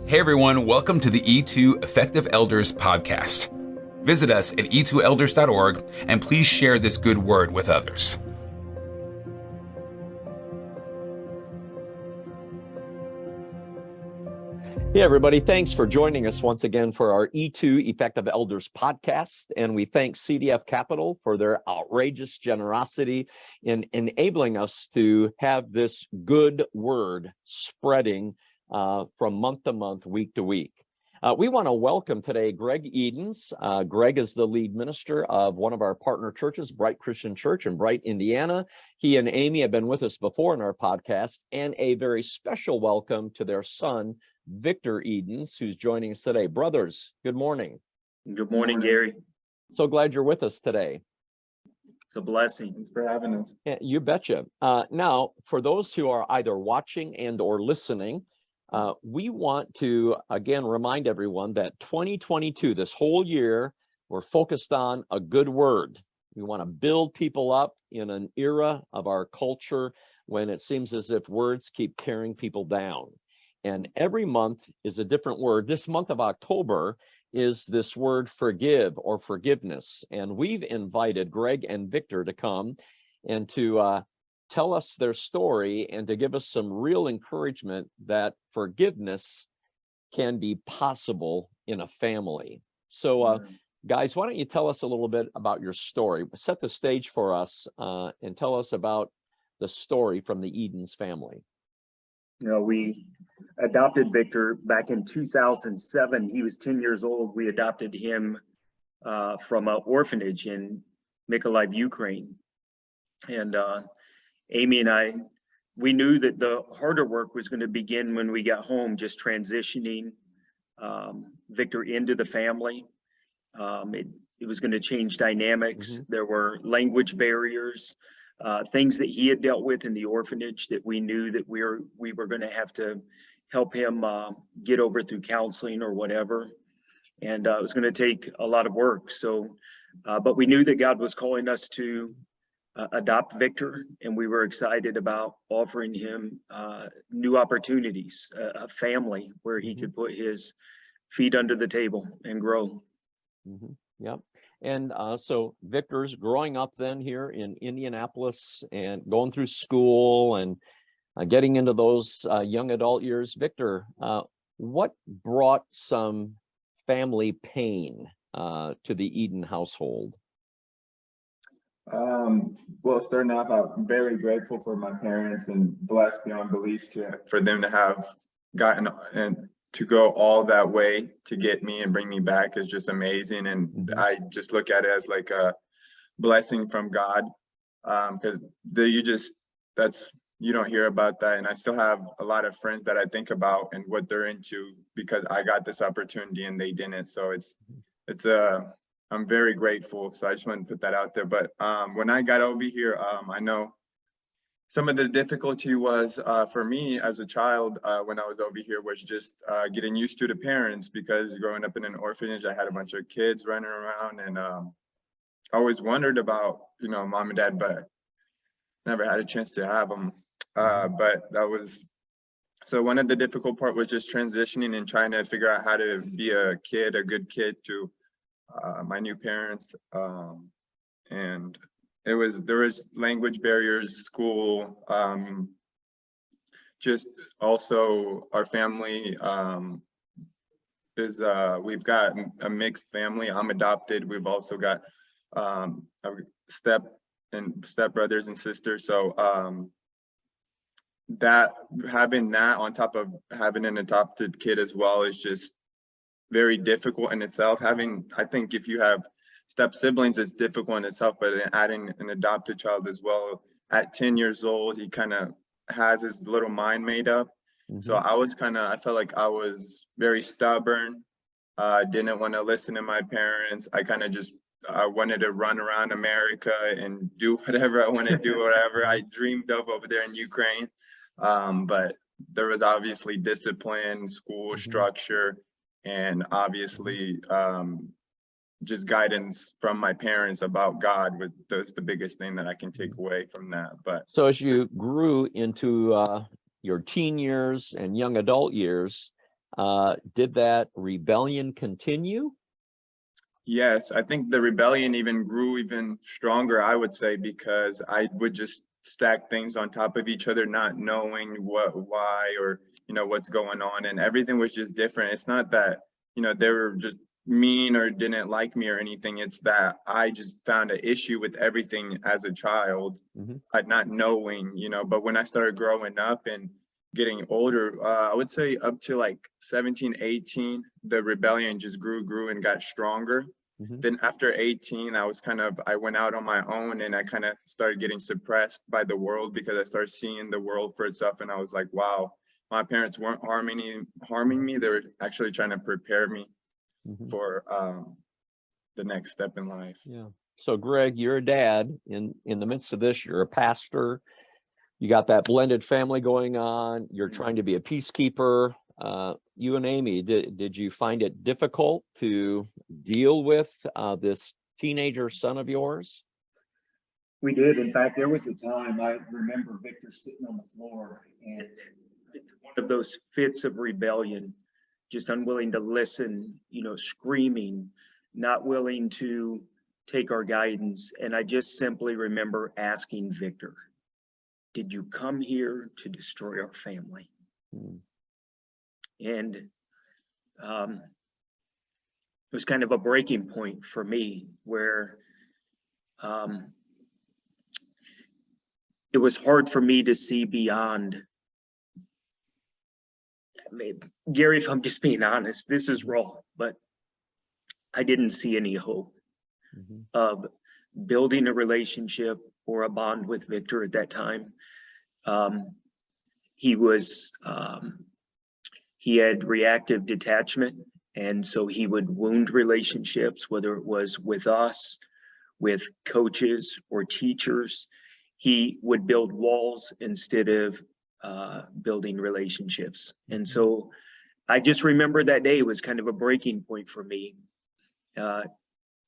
Hey everyone, welcome to the E2 Effective Elders podcast. Visit us at e2elders.org and please share this good word with others. Hey everybody, thanks for joining us once again for our E2 Effective Elders podcast. And we thank CDF Capital for their outrageous generosity in enabling us to have this good word spreading from month to month, week to week. We want to welcome today Greg Edens. Greg is the lead minister of one of our partner churches, Bright Christian Church in Bright, Indiana. He and Amy have been with us before in our podcast, and a very special welcome to their son, Viktor Edens, who's joining us today. Brothers, good morning. Good morning, Gary. So glad you're with us today. It's a blessing. Thanks for having us. Yeah, you betcha. Now, for those who are either watching and or listening, we want to, again, remind everyone that 2022, this whole year, we're focused on a good word. We want to build people up in an era of our culture when it seems as if words keep tearing people down. And every month is a different word. This month of October is this word forgive or forgiveness. And we've invited Greg and Viktor to come and to tell us their story and to give us some real encouragement that forgiveness can be possible in a family. So guys, why don't you tell us a little bit about your story? Set the stage for us and tell us about the story from the Edens family. You know, we adopted Viktor back in 2007. He was 10 years old. We adopted him from an orphanage in Mykolaiv, Ukraine. And Amy and I, we knew that the harder work was going to begin when we got home, just transitioning Viktor into the family. It was going to change dynamics. Mm-hmm. There were language barriers, things that he had dealt with in the orphanage that we knew that we were going to have to help him get over through counseling or whatever. And it was going to take a lot of work. So, but we knew that God was calling us to adopt Viktor, and we were excited about offering him new opportunities, a family where he could put his feet under the table and grow. Mm-hmm. Yep. And so Viktor's growing up then here in Indianapolis and going through school and getting into those young adult years. Viktor, what brought some family pain to the Eden household? Well, starting off, I'm very grateful for my parents and blessed beyond belief for them to have gotten and to go all that way to get me and bring me back is just amazing. And I just look at it as like a blessing from God, because you don't hear about that. And I still have a lot of friends that I think about and what they're into because I got this opportunity and they didn't. So I'm very grateful. So I just wanted to put that out there. But when I got over here, I know some of the difficulty was for me as a child when I was over here was just getting used to the parents, because growing up in an orphanage, I had a bunch of kids running around, and I always wondered about, mom and dad, but never had a chance to have them. So one of the difficult part was just transitioning and trying to figure out how to be a good kid to my new parents, and there was language barriers, school, just also our family we've got a mixed family. I'm adopted. We've also got step brothers and sisters. So that having that on top of having an adopted kid as well is just very difficult in itself. I think if you have step siblings, it's difficult in itself, but adding an adopted child as well, at 10 years old, he kind of has his little mind made up. So I felt like I was very stubborn, didn't want to listen to my parents. I wanted to run around America and do whatever I want to do, whatever I dreamed of over there in Ukraine. But there was obviously discipline, school structure, and obviously just guidance from my parents about God. That's the biggest thing that I can take away from that. But so as you grew into your teen years and young adult years, Did that rebellion continue? Yes, I think the rebellion even grew even stronger, I would say, because I would just stack things on top of each other, not knowing why, or, what's going on, and everything was just different. It's not that, they were just mean or didn't like me or anything. It's that I just found an issue with everything as a child, not knowing, but when I started growing up and getting older, I would say up to like 17, 18, the rebellion just grew and got stronger. Then after 18, I went out on my own, and I kind of started getting suppressed by the world, because I started seeing the world for itself. And I was like, wow, my parents weren't harming me. They were actually trying to prepare me for the next step in life. Yeah. So Greg, you're a dad. In the midst of this, you're a pastor. You got that blended family going on. You're trying to be a peacekeeper. You and Amy, did you find it difficult to deal with this teenager son of yours? We did. In fact, there was a time I remember Victor sitting on the floor, and one of those fits of rebellion, just unwilling to listen, screaming, not willing to take our guidance. And I just simply remember asking Victor, did you come here to destroy our family? And it was kind of a breaking point for me, where it was hard for me to see beyond. Gary, if I'm just being honest, this is raw, but I didn't see any hope of building a relationship or a bond with Victor at that time. He had reactive detachment, and so he would wound relationships, whether it was with us, with coaches or teachers. He would build walls instead of building relationships. And so I just remember that day was kind of a breaking point for me.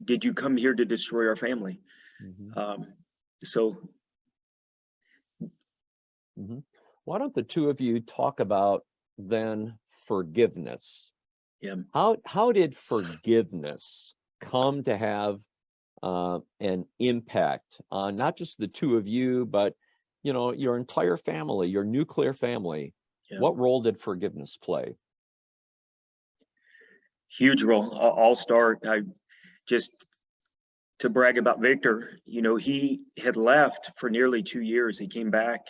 Did you come here to destroy our family? Why don't the two of you talk about then forgiveness? Yeah. How did forgiveness come to have an impact on not just the two of you, but your entire family, your nuclear family? Yeah. What role did forgiveness play? Huge role. I'll start. Just to brag about Victor, he had left for nearly 2 years. He came back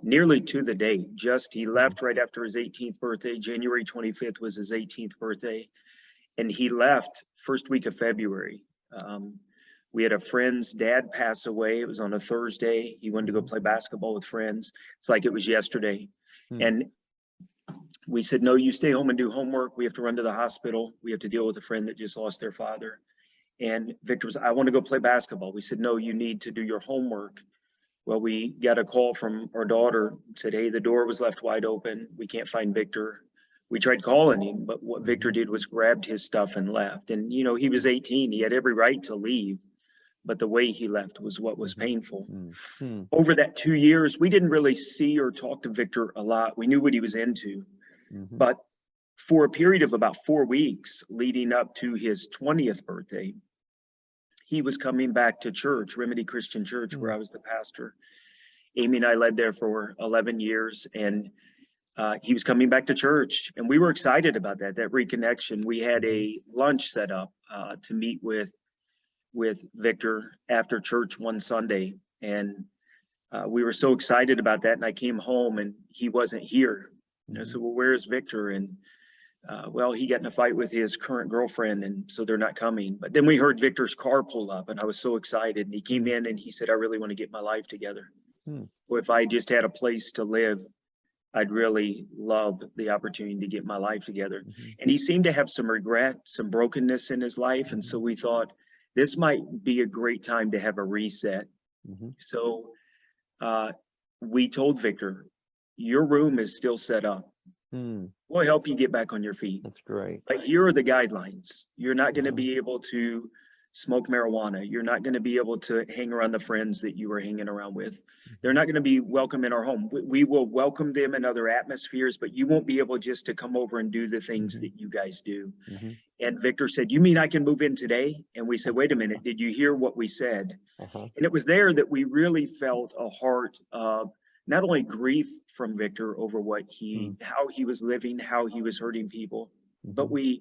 nearly to the date. He left right after his 18th birthday. January 25th was his 18th birthday. And he left first week of February. We had a friend's dad pass away. It was on a Thursday. He wanted to go play basketball with friends. It's like it was yesterday. And we said, no, you stay home and do homework. We have to run to the hospital. We have to deal with a friend that just lost their father. And Victor was, I want to go play basketball. We said, no, you need to do your homework. Well, we got a call from our daughter, said, hey, the door was left wide open. We can't find Victor. We tried calling him, but what Victor did was grabbed his stuff and left. And, he was 18. He had every right to leave, but the way he left was what was painful. Over that 2 years, we didn't really see or talk to Victor a lot. We knew what he was into, but for a period of about 4 weeks leading up to his 20th birthday, he was coming back to church, Remedy Christian Church, where I was the pastor. Amy and I led there for 11 years, and he was coming back to church, and we were excited about that reconnection. We had a lunch set up to meet with Victor after church one Sunday, and we were so excited about that. And I came home and he wasn't here. And I said, well, where's Victor? And well, he got in a fight with his current girlfriend, and so they're not coming. But then we heard Victor's car pull up, and I was so excited. And he came in and he said, I really want to get my life together. Well, if I just had a place to live, I'd really love the opportunity to get my life together. And he seemed to have some regret, some brokenness in his life. And so we thought this might be a great time to have a reset. So we told Victor, your room is still set up. We'll help you get back on your feet. That's great. But here are the guidelines. You're not going to be able to smoke marijuana. You're not going to be able to hang around the friends that you were hanging around with. They're not going to be welcome in our home. We will welcome them in other atmospheres, but you won't be able just to come over and do the things that you guys do. And Victor said, you mean I can move in today? And we said, wait a minute, did you hear what we said? And it was there that we really felt a heart of not only grief from Victor over what how he was living, how he was hurting people, but we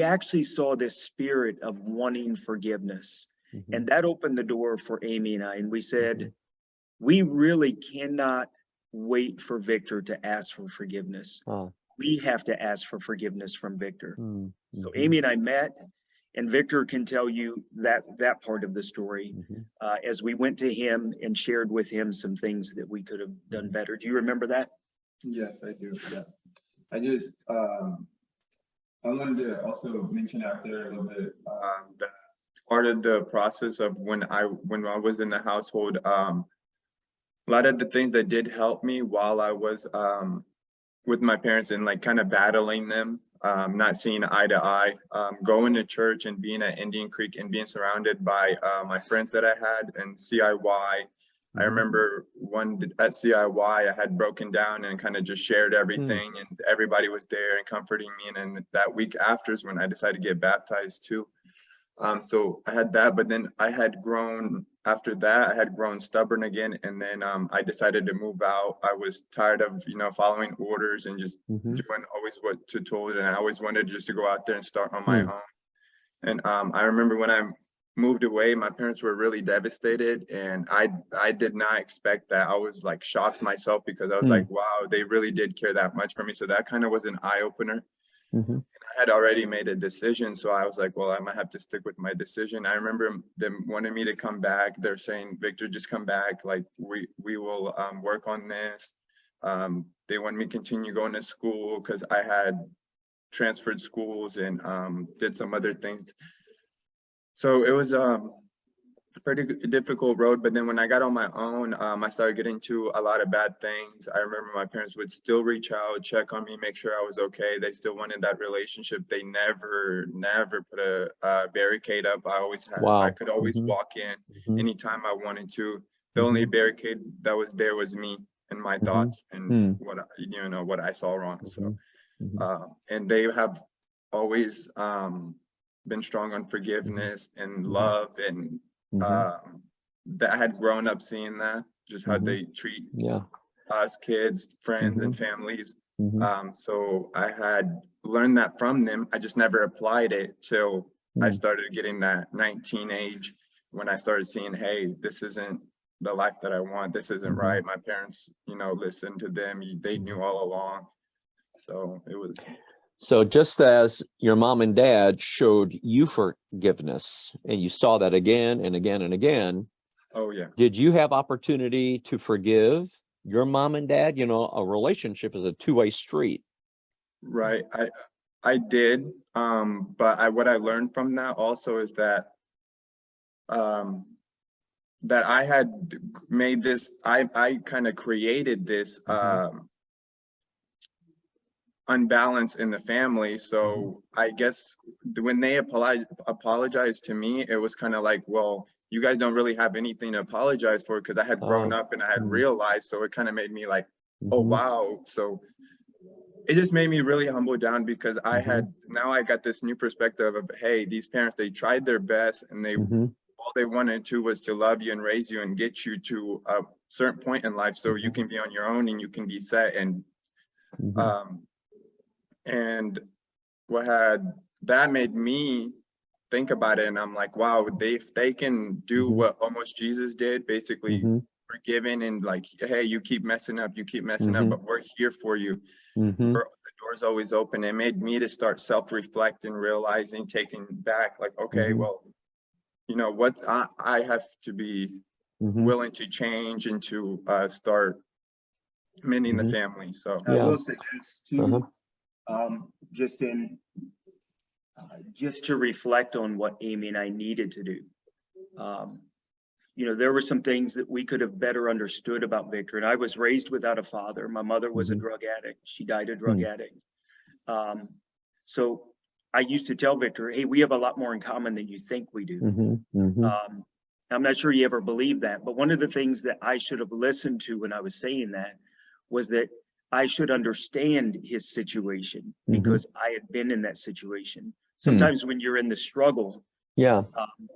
actually saw this spirit of wanting forgiveness. And that opened the door for Amy and I. And we said, we really cannot wait for Victor to ask for forgiveness. We have to ask for forgiveness from Victor. So Amy and I met, and Victor can tell you that part of the story as we went to him and shared with him some things that we could have done better. Do you remember that? Yes, I do. Yeah. I just, I wanted to also mention out there a little bit that part of the process of when I was in the household, a lot of the things that did help me while I was with my parents and like kind of battling them, not seeing eye to eye, going to church and being at Indian Creek and being surrounded by my friends that I had and CIY. I remember at CIY, I had broken down and kind of just shared everything and everybody was there and comforting me. And then that week after is when I decided to get baptized too. So I had that, but then after that, I had grown stubborn again. And then I decided to move out. I was tired of, following orders and just doing always what to told. And I always wanted just to go out there and start on my own. And I remember when I moved away, my parents were really devastated. And I did not expect that. I was like shocked myself because I was like, wow, they really did care that much for me. So that kind of was an eye opener. I had already made a decision, so I was like, well, I might have to stick with my decision. I remember them wanting me to come back. They're saying, Victor, just come back. Like we will work on this. They want me to continue going to school because I had transferred schools and did some other things. So it was a pretty difficult road. But then when I got on my own, I started getting into a lot of bad things. I remember my parents would still reach out, check on me, make sure I was okay. They still wanted that relationship. They never put a barricade up. I could always walk in anytime I wanted to. The only barricade that was there was me and my thoughts and what I saw wrong. So, and they have always been strong on forgiveness and love and that I had grown up seeing that, just how they treat us kids, friends and families. So I had learned that from them. I just never applied it till I started getting that 19 age when I started seeing, hey, this isn't the life that I want. This isn't right. My parents, listened to them. They knew all along. So it was. So just as your mom and dad showed you forgiveness, and you saw that again and again and again. Oh, yeah. Did you have opportunity to forgive your mom and dad? A relationship is a two-way street. Right. I did. But what I learned from that also is that that I had made this, I kind of created this unbalance in the family. So I guess when they apologized to me, it was kind of like, well, you guys don't really have anything to apologize for, because I had grown up and I had realized. So it kind of made me like, oh wow. So it just made me really humble down, because I got this new perspective of, hey, these parents, they tried their best, and they all they wanted to was to love you and raise you and get you to a certain point in life so you can be on your own and you can be set. And that made me think about it, and I'm like, wow, they can do what almost Jesus did, basically forgiving and like, hey, you keep messing up, but we're here for you. The door's always open. It made me to start self-reflecting, realizing, taking back, like, okay, well, what I have to be willing to change and to start mending the family. So I will say this too. Just to reflect on what Amy and I needed to do. There were some things that we could have better understood about Victor. And I was raised without a father. My mother was a drug addict. She died a drug addict. So I used to tell Victor, hey, we have a lot more in common than you think we do. I'm not sure you ever believed that, but one of the things that I should have listened to when I was saying that was that I should understand his situation because I had been in that situation. Sometimes when you're in the struggle,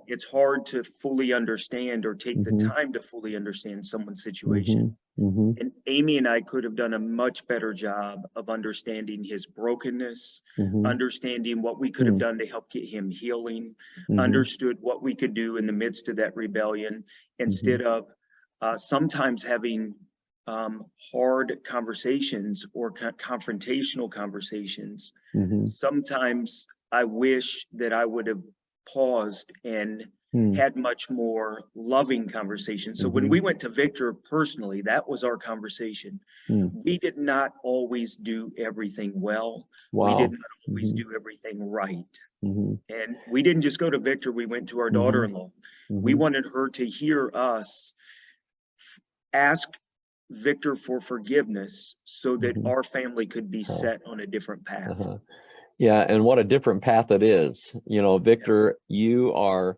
it's hard to fully understand or take the time to fully understand someone's situation. And Amy and I could have done a much better job of understanding his brokenness, understanding what we could have done to help get him healing, understood what we could do in the midst of that rebellion, instead of sometimes having hard conversations or confrontational conversations. Sometimes I wish that I would have paused and had much more loving conversations. So when we went to Victor personally, that was our conversation. We did not always do everything well. We did not always do everything right. And we didn't just go to Victor, we went to our daughter-in-law. We wanted her to hear us ask Victor for forgiveness so that our family could be set on a different path. Yeah, and what a different path it is. You know, Victor, you are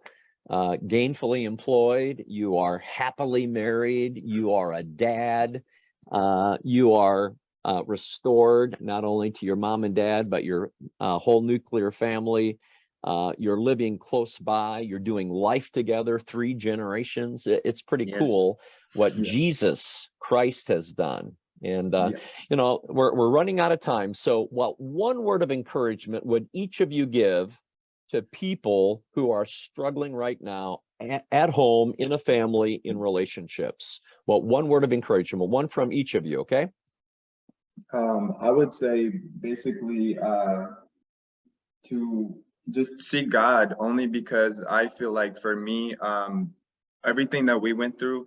gainfully employed, you are happily married, you are a dad, you are restored not only to your mom and dad, but your whole nuclear family. You're living close by, you're doing life together, 3 generations. It's pretty cool what Jesus Christ has done. And, you know, we're running out of time. So what one word of encouragement would each of you give to people who are struggling right now at home, in a family, in relationships? What one word of encouragement, one from each of you, okay? I would say basically to just seek God, only because I feel like for me, everything that we went through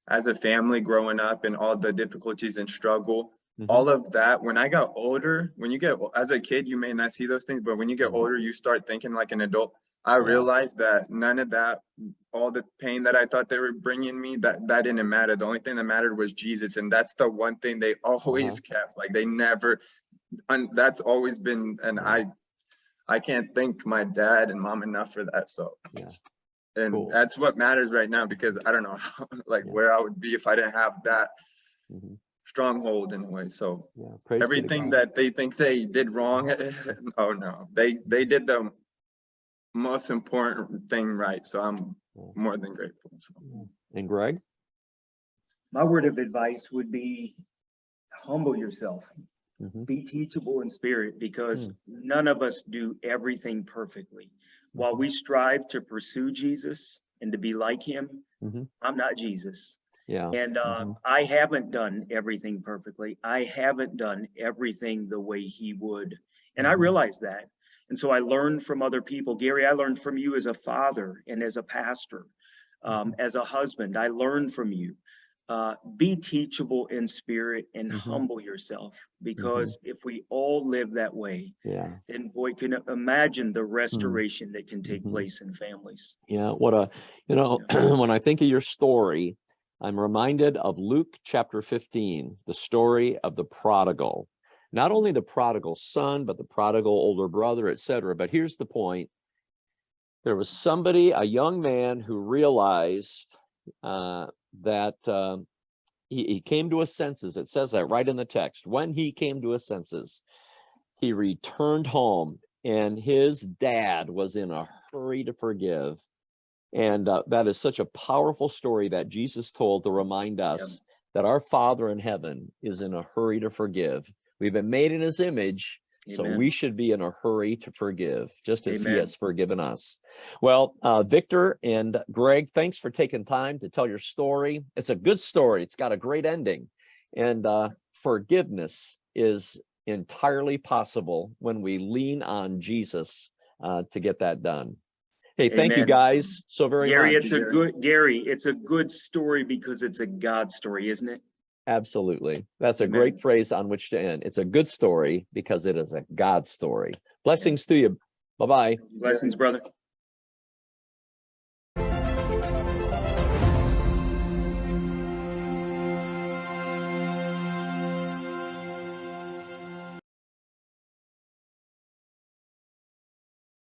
as a family growing up and all the difficulties and struggle, all of that, when I got older, when you get, as a kid, you may not see those things, but when you get older, you start thinking like an adult. I realized that none of that, all the pain that I thought they were bringing me, that didn't matter. The only thing that mattered was Jesus. And that's the one thing they always kept. Like they never, and that's always been, and I can't thank my dad and mom enough for that. So and that's what matters right now, because I don't know how, like where I would be if I didn't have that stronghold in a way. So everything that they think they did wrong, oh no, they did the most important thing right. So I'm more than grateful. So. And Greg? My word of advice would be humble yourself. Be teachable in spirit, because none of us do everything perfectly. While we strive to pursue Jesus and to be like him, I'm not Jesus. And I haven't done everything perfectly. I haven't done everything the way he would. And I realize that. And so I learned from other people. Gary, I learned from you as a father and as a pastor, as a husband. I learned from you. Be teachable in spirit and humble yourself, because if we all live that way, then boy, can imagine the restoration that can take place in families. What a, you know, when I think of your story, I'm reminded of Luke chapter 15, the story of the prodigal. Not only the prodigal son, but the prodigal older brother, etc. But here's the point. There was somebody, a young man, who realized that he came to his senses. It says that right in the text. When he came to his senses, he returned home, and his dad was in a hurry to forgive. And that is such a powerful story that Jesus told to remind us that our Father in heaven is in a hurry to forgive. We've been made in his image, so we should be in a hurry to forgive, just as he has forgiven us. Well, Victor and Greg, thanks for taking time to tell your story. It's a good story. It's got a great ending. And forgiveness is entirely possible when we lean on Jesus to get that done. Hey, thank you guys so very Gary, much. It's a good story because it's a God story, isn't it? Absolutely. That's a great phrase on which to end. It's a good story because it is a God story. Blessings to you. Bye-bye. Blessings, brother.